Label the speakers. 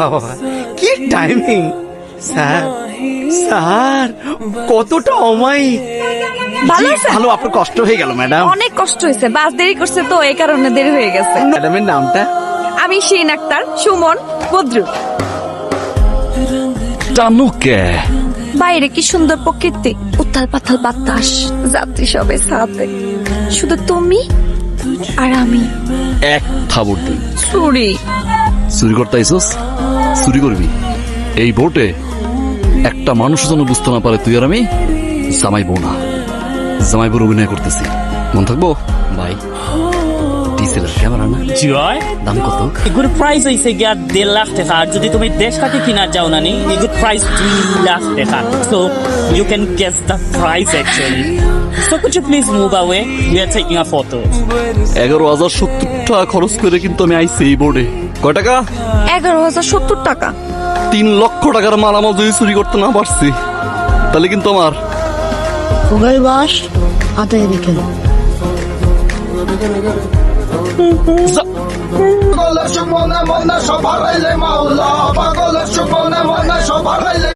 Speaker 1: বাবা, কি timing! Sir sir, কতটা অমায়িক!
Speaker 2: ভালো
Speaker 1: জি,
Speaker 2: আছেন?
Speaker 1: ভালো। আপনার কষ্ট হয়ে গেল ম্যাডাম।
Speaker 2: অনেক কষ্ট হয়েছে, বাস দেরি করছে তো এই কারণে দেরি হয়ে গেছে।
Speaker 1: ম্যাডামের নামটা?
Speaker 2: আমি শিরিন আক্তার, সুমন, বদ্রু।
Speaker 3: টানুকে
Speaker 2: বাইরে কি সুন্দর প্রকৃতি, উত্তাল পাতাল বাতাস, যাত্রী সবে সাথে, শুধু তুমি আর আমি।
Speaker 3: এক থাবর দিন
Speaker 2: চুরি
Speaker 3: চুরি করতে আইসস, চুরি করবি। এই ভোটে একটা মানুষ যেন বুঝতে না পারে তুই আর আমি জামাই বউ না, জামাই বউর অভিনয় করতেছি। মন থাকবো ভাই? ডিসেলের ক্যামেরা না,
Speaker 4: জয়
Speaker 3: দাম কত?
Speaker 4: এগুলো প্রাইস হয়েছে গিয়া 1.5 লাখ টাকা। আর যদি তুমি দেশ কাটে কিনা যাও না নি, এগুলো প্রাইস 2 লাখ টাকা। So you can guess the price actually. So could you please move away, we are taking a photo.
Speaker 3: 11,070 টাকা খরচ করে কিন্তু আমি আইছি এই বোর্ডে। কয় টাকা?
Speaker 2: 11,070 টাকা।
Speaker 3: 3 লক্ষ টাকার মালামাল যদি চুরি করতে না পারছি তাহলে কিন্তু আমার
Speaker 5: Ugai baş, adaya dikin.
Speaker 6: পাগলের সুমনে মনে সবার মাওলা, পাগলের সুমনে মনে সবার